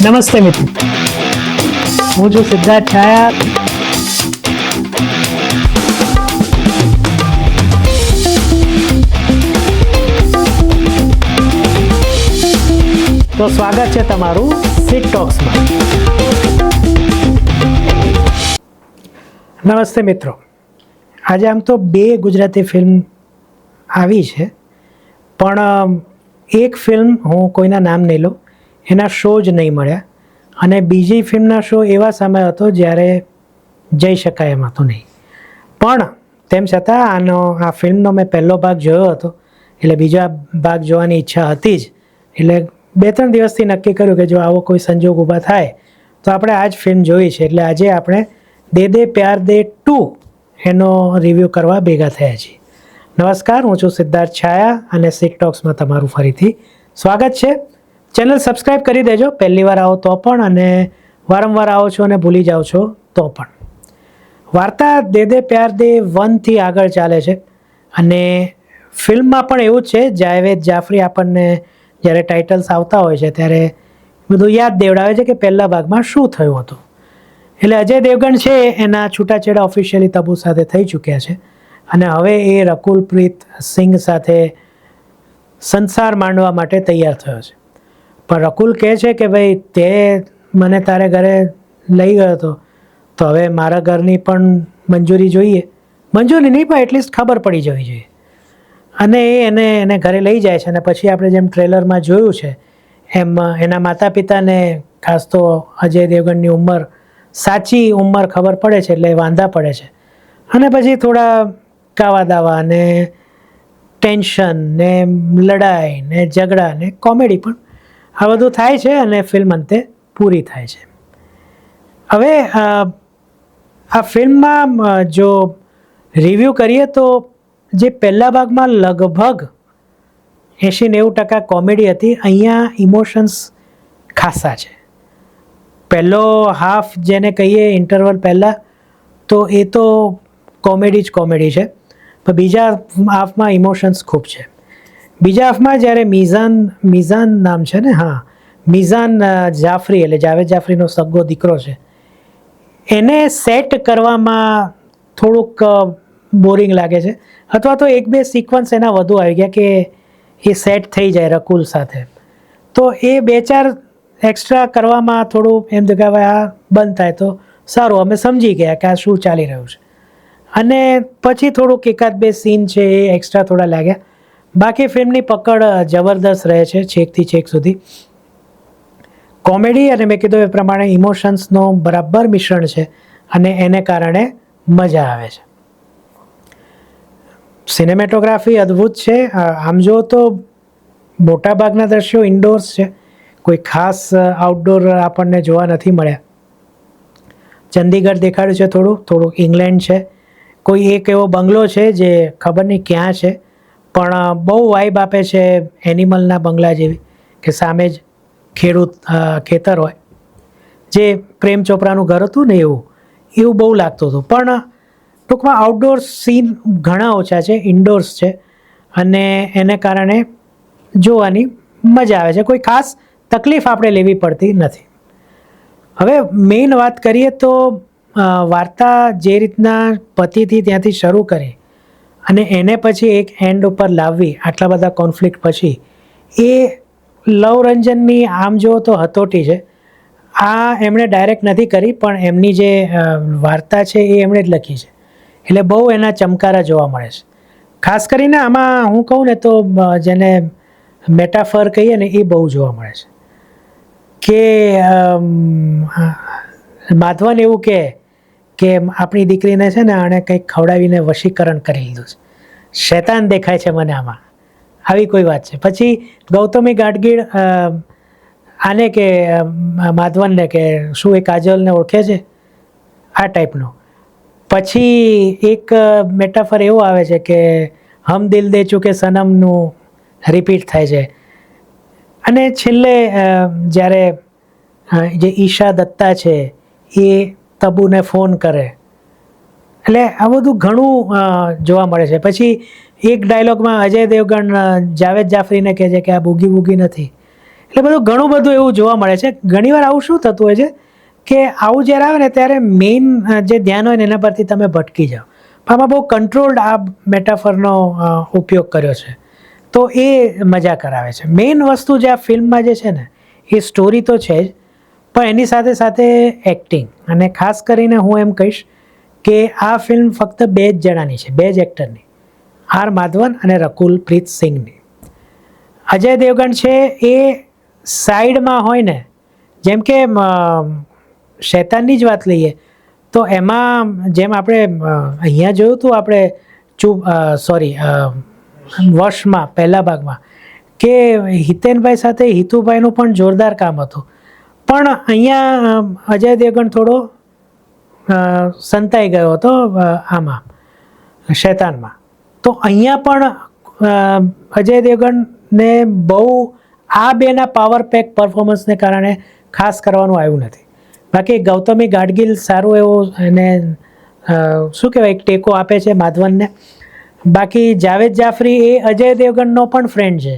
નમસ્તે મિત્રો, હું છું સિદ્ધાર્થ છાયા. તો સ્વાગત છે તમારું સિટ ટોક્સમાં. નમસ્તે મિત્રો, આજે આમ તો 2 ગુજરાતી ફિલ્મ આવી છે, પણ એક ફિલ્મ હું કોઈના નામ નહીં લઉં, એના શો જ નહીં મળ્યા, અને બીજી ફિલ્મના શો એવા સમય હતો જ્યારે જઈ શકાય એમ હતું નહીં. પણ તેમ છતાં આ ફિલ્મનો મેં પહેલો ભાગ જોયો હતો, એટલે બીજા ભાગ જોવાની ઈચ્છા હતી જ. એટલે 2-3 દિવસથી નક્કી કર્યું કે જો આવો કોઈ સંજોગ ઊભા થાય તો આપણે આ જ ફિલ્મ જોઈ છે. એટલે આજે આપણે દે દે પ્યાર દે 2 એનો રિવ્યૂ કરવા ભેગા થયા છીએ. નમસ્કાર, હું છું સિદ્ધાર્થ છાયા અને સિટ ટોક્સમાં તમારું ફરીથી સ્વાગત છે. ચેનલ સબસ્ક્રાઈબ કરી દેજો, પહેલી વાર આવો તો પણ, અને વારંવાર આવો છો અને ભૂલી જાઓ છો તો પણ. વાર્તા દે દે પ્યાર દે 1થી આગળ ચાલે છે, અને ફિલ્મમાં પણ એવું જ છે. જાવેદ જાફરી આપણને જ્યારે ટાઇટલ્સ આવતા હોય છે ત્યારે બધું યાદ દેવડાવે છે કે પહેલા ભાગમાં શું થયું હતું. એટલે અજય દેવગણ છે એના છૂટાછેડા ઓફિશિયલી તબુ સાથે થઈ ચૂક્યા છે, અને હવે એ રકુલપ્રીત સિંઘ સાથે સંસાર માંડવા માટે તૈયાર થયો છે. પણ રકુલ કહે છે કે ભાઈ તે મને તારે ઘરે લઈ ગયો હતો, તો હવે મારા ઘરની પણ મંજૂરી જોઈએ. મંજૂરી નહીં, પણ એટલીસ્ટ ખબર પડી જવી જોઈએ. અને એને ઘરે લઈ જાય છે, અને પછી આપણે જેમ ટ્રેલરમાં જોયું છે એમ એના માતા પિતાને, ખાસ તો અજય દેવગણની ઉંમર, સાચી ઉંમર ખબર પડે છે, એટલે વાંધા પડે છે. અને પછી થોડા કાવા દાવા ને ટેન્શન ને લડાઈ ને ઝઘડા ને કોમેડી પણ આ બધું થાય છે, અને ફિલ્મ અંતે પૂરી થાય છે. હવે આ ફિલ્મમાં જો રિવ્યૂ કરીએ તો જે પહેલા ભાગમાં લગભગ 80-90% કોમેડી હતી, અહીંયા ઇમોશન્સ ખાસા છે. પહેલો હાફ જેને કહીએ ઇન્ટરવલ પહેલાં, તો એ તો કોમેડી જ કોમેડી છે, પણ બીજા હાફમાં ઇમોશન્સ ખૂબ છે. બીજા હાફમાં જ્યારે મિઝાન નામ છે ને, હા, મિઝાન જાફરી, એટલે જાવેદ જાફરીનો સગ્ગો દીકરો છે, એને સેટ કરવામાં થોડુંક બોરિંગ લાગે છે, અથવા તો 1-2 સિક્વન્સ એના વધુ આવી ગયા કે એ સેટ થઈ જાય રકુલ સાથે. તો એ 2-4 એક્સ્ટ્રા કરવામાં થોડું એમ તો કે હવે આ બંધ થાય તો સારું, અમે સમજી ગયા કે આ શું ચાલી રહ્યું છે. અને પછી થોડુંક 1-2 સીન છે એ એક્સ્ટ્રા થોડા લાગ્યા. બાકી ફિલ્મની પકડ જબરદસ્ત રહે છે છેકથી છેક સુધી. કોમેડી અને મેં કીધું એ પ્રમાણે ઇમોશન્સનો બરાબર મિશ્રણ છે, અને એને કારણે મજા આવે છે. સિનેમેટોગ્રાફી અદ્ભુત છે. આમ જો તો મોટાભાગના દ્રશ્યો ઇન્ડોર્સ છે, કોઈ ખાસ આઉટડોર આપણને જોવા નથી મળ્યા. ચંદીગઢ દેખાડ્યું છે, થોડું ઇંગ્લેન્ડ છે, કોઈ એક એવો બંગલો છે જે ખબર નહીં ક્યાં છે, પણ બહુ વાઇબ આપે છે એનિમલના બંગલા જેવી, કે સામે જ ખેતર હોય, જે પ્રેમ ચોપરાનું ઘર હતું ને એવું બહુ લાગતું હતું. પણ ટૂંકમાં આઉટડોર સીન ઘણા ઓછા છે, ઇન્ડોર્સ છે, અને એને કારણે જોવાની મજા આવે છે. કોઈ ખાસ તકલીફ આપણે લેવી પડતી નથી. હવે મેઇન વાત કરીએ તો વાર્તા જે રીતના પતિથી ત્યાંથી શરૂ કરી અને એને પછી એક એન્ડ ઉપર લાવવી, આટલા બધા કોન્ફ્લિક્ટ પછી, એ લવરંજનની આમ જુઓ તો હતોટી છે. આ એમણે ડાયરેક્ટ નથી કરી, પણ એમની જે વાર્તા છે એ એમણે જ લખી છે, એટલે બહુ એના ચમકારા જોવા મળે છે. ખાસ કરીને આમાં હું કહું ને તો જેને મેટાફર કહીએ ને, એ બહુ જોવા મળે છે. કે માધવન એવું કે આપણી દીકરીને છે ને આણે કંઈક ખવડાવીને વશીકરણ કરી લીધું છે, શૈતાન દેખાય છે મને આમાં, આવી કોઈ વાત છે. પછી ગૌતમી ગાડગીળ આને કે માધવનને કે શું એ કાજલને ઓળખે છે, આ ટાઈપનો. પછી એક મેટાફર એવું આવે છે કે હમ દિલ દે ચૂકે સનમનું રિપીટ થાય છે. અને છેલ્લે જ્યારે જે ઈશા દત્તા છે એ તબુને ફોન કરે, એટલે આ બધું ઘણું જોવા મળે છે. પછી એક ડાયલોગમાં અજય દેવગણ જાવેદ જાફરીને કહે છે કે આ બૂગી નથી, એટલે ઘણું બધું એવું જોવા મળે છે. ઘણીવાર આવું શું થતું હોય છે કે આવું જ્યારે આવે ને ત્યારે મેઇન જે ધ્યાન હોય ને એના પરથી તમે ભટકી જાઓ. પણ આમાં બહુ કંટ્રોલ્ડ આ મેટાફરનો ઉપયોગ કર્યો છે, તો એ મજા કરાવે છે. મેઇન વસ્તુ જે આ ફિલ્મમાં જે છે ને એ સ્ટોરી તો છે જ, પણ એની સાથે સાથે એક્ટિંગ. અને ખાસ કરીને હું એમ કહીશ કે આ ફિલ્મ ફક્ત 2 જ જણાની છે, 2 જ એક્ટરની, આર માધવન અને રકુલ પ્રીત સિંઘની. અજય દેવગણ છે એ સાઈડમાં હોય ને, જેમ કે શૈતાનની જ વાત લઈએ તો એમાં જેમ આપણે અહીંયા જોયું હતું આપણે વશમાં પહેલા ભાગમાં કે હિતેનભાઈ સાથે હિતુભાઈનું પણ જોરદાર કામ હતું, પણ અહીંયા અજય દેવગણ થોડો સંતાઈ ગયો હતો આમાં શૈતાનમાં. તો અહીંયા પણ અજય દેવગણને બહુ આ બેના પાવર પેક પરફોર્મન્સને કારણે ખાસ કરવાનું આવ્યું નથી. બાકી ગૌતમી ગાડગીલ સારું એવું એને શું કહેવાય એક ટેકો આપે છે માધવનને. બાકી જાવેદ જાફરી એ અજય દેવગણનો પણ ફ્રેન્ડ છે,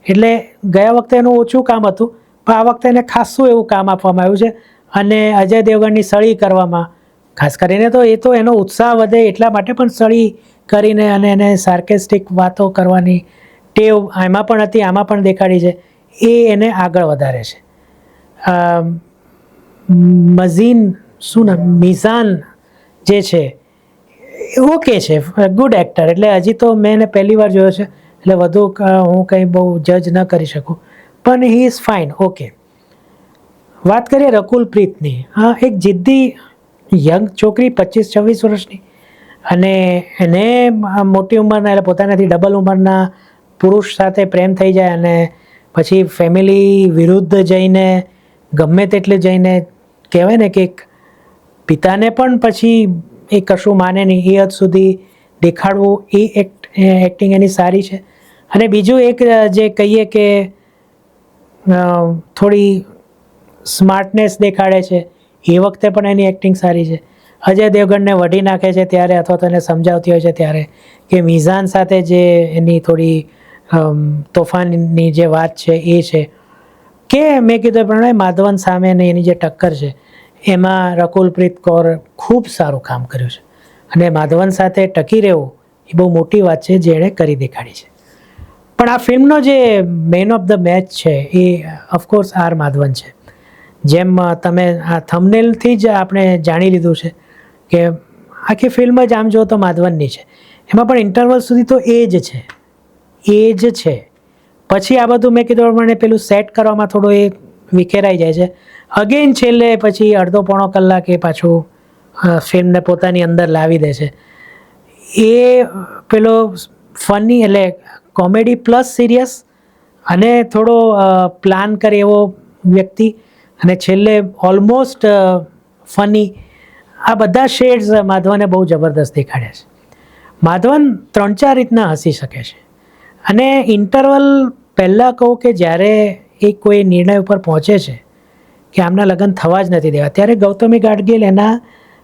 એટલે ગયા વખતે એનું ઓછું કામ હતું, પણ આ વખતે એને ખાસું એવું કામ આપવામાં આવ્યું છે. અને અજય દેવગણની સળી કરવામાં ખાસ કરીને તો એ તો એનો ઉત્સાહ વધે એટલા માટે પણ સળી કરીને અને એને સાર્કેસ્ટિક વાતો કરવાની ટેવ એમાં પણ હતી, આમાં પણ દેખાડી છે, એ એને આગળ વધારે છે. મિઝાન જે છે ઓકે છે, ગુડ એક્ટર. એટલે હજી તો મેં એને પહેલી વાર જોયો છે, એટલે વધુ હું કંઈ બહુ જજ ન કરી શકું, પણ હી ઇઝ ફાઇન, ઓકે. વાત કરીએ રકુલ પ્રીતની. હા, એક જિદ્દી યંગ છોકરી, 25-26 વર્ષની, અને એને મોટી ઉંમરના એટલે પોતાનાથી ડબલ ઉંમરના પુરુષ સાથે પ્રેમ થઈ જાય અને પછી ફેમિલી વિરુદ્ધ જઈને ગમે તેટલે જઈને કહેવાય ને કે એક પિતાને પણ પછી એ કશું માને નહીં એ હદ સુધી દેખાડવું, એ એક્ટિંગ એની સારી છે. અને બીજું એક જે કહીએ કે થોડી સ્માર્ટનેસ દેખાડે છે, એ વખતે પણ એની એક્ટિંગ સારી છે. અજય દેવગણને વઢી નાખે છે ત્યારે, અથવા તો એને સમજાવતી હોય છે ત્યારે કે મિઝાન સાથે જે એની થોડી તોફાનની જે વાત છે એ છે કે મેં કીધું એ પ્રમાણે માધવન સામેની એની જે ટક્કર છે એમાં રકુલપ્રીત કૌર ખૂબ સારું કામ કર્યું છે. અને માધવન સાથે ટકી રહેવું એ બહુ મોટી વાત છે જે એણે કરી દેખાડી છે. પણ આ ફિલ્મનો જે મેન ઓફ ધ મેચ છે એ ઓફકોર્સ આર માધવન છે. જેમ તમે આ થંબનેલથી જ આપણે જાણી લીધું છે કે આખી ફિલ્મ જ આમ જો તો માધવનની છે. એમાં પણ ઇન્ટરવલ સુધી તો એ જ છે. પછી આ બધું મેં કીધું પ્રમાણે પેલું સેટ કરવામાં થોડું એ વિખેરાઈ જાય છે. અગેન છેલ્લે પછી અડધો પોણો કલાક એ પાછું ફિલ્મને પોતાની અંદર લાવી દે છે. એ પેલો ફની એટલે કોમેડી પ્લસ સિરિયસ અને થોડો પ્લાન કરે એવો વ્યક્તિ, અને છેલ્લે ઓલમોસ્ટ ફની, આ બધા શેડ્સ માધવને બહુ જબરદસ્ત દેખાડ્યા છે. માધવન 3-4 રીતના હસી શકે છે. અને ઇન્ટરવલ પહેલાં કહું કે જ્યારે એ કોઈ નિર્ણય ઉપર પહોંચે છે કે આમના લગ્ન થવા જ નથી દેવા, ત્યારે ગૌતમી ગાડગીલ એના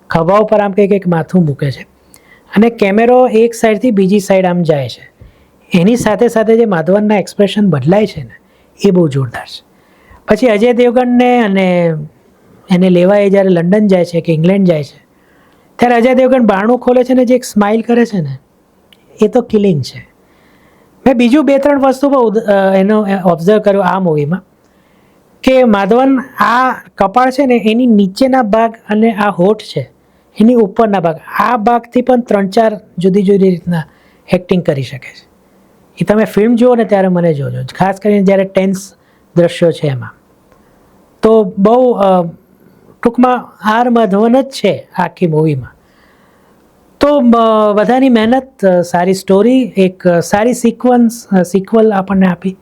ખભા ઉપર આમ કંઈક માથું મૂકે છે અને કેમેરો એક સાઈડથી બીજી સાઈડ આમ જાય છે. એની સાથે સાથે જે માધવનના એક્સપ્રેશન બદલાય છે ને એ બહુ જોરદાર છે. પછી અજય દેવગણને અને એને લેવા એ જ્યારે લંડન જાય છે કે ઇંગ્લેન્ડ જાય છે ત્યારે અજય દેવગણ બારણું ખોલે છે ને જે એક સ્માઇલ કરે છે ને એ તો કિલિંગ છે. મેં બીજું 2-3 વસ્તુ એનો ઓબ્ઝર્વ કર્યો આ મૂવીમાં કે માધવન આ કપાળ છે ને એની નીચેના ભાગ અને આ હોઠ છે એની ઉપરના ભાગ, આ ભાગથી પણ 3-4 જુદી જુદી રીતના એક્ટિંગ કરી શકે છે. એ તમે ફિલ્મ જુઓ ને ત્યારે મને જોજો, ખાસ કરીને જ્યારે ટેન્સ દ્રશ્યો છે એમાં. તો બહુ ટૂંકમાં આર માધવન જ છે આખી મૂવીમાં. તો બધાની મહેનત, સારી સ્ટોરી, એક સારી સિક્વલ આપણને આપી.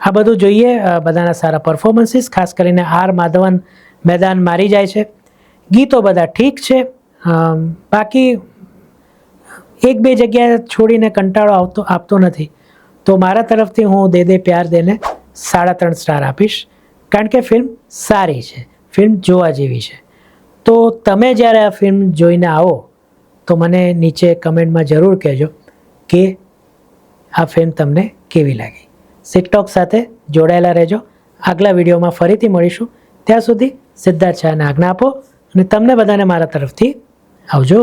આ બધું જોઈએ, બધાના સારા પરફોર્મન્સીસ, ખાસ કરીને આર માધવન મેદાન મારી જાય છે. ગીતો બધા ઠીક છે, બાકી 1-2 જગ્યાએ છોડીને કંટાળો આપતો નથી. તો મારા તરફથી હું દે પ્યાર દેને 3.5 સ્ટાર આપીશ, કારણ કે ફિલ્મ સારી છે, ફિલ્મ જોવા જેવી છે. તો તમે જ્યારે આ ફિલ્મ જોઈને આવો તો મને નીચે કમેન્ટમાં જરૂર કહેજો કે આ ફિલ્મ તમને કેવી લાગી. સિકટોક સાથે જોડાયેલા રહેજો આગલા વિડીયોમાં ફરીથી મળીશું. ત્યાં સુધી સિદ્ધાર્થ શાહને આજ્ઞા આપો અને તમને બધાને મારા તરફથી આવજો.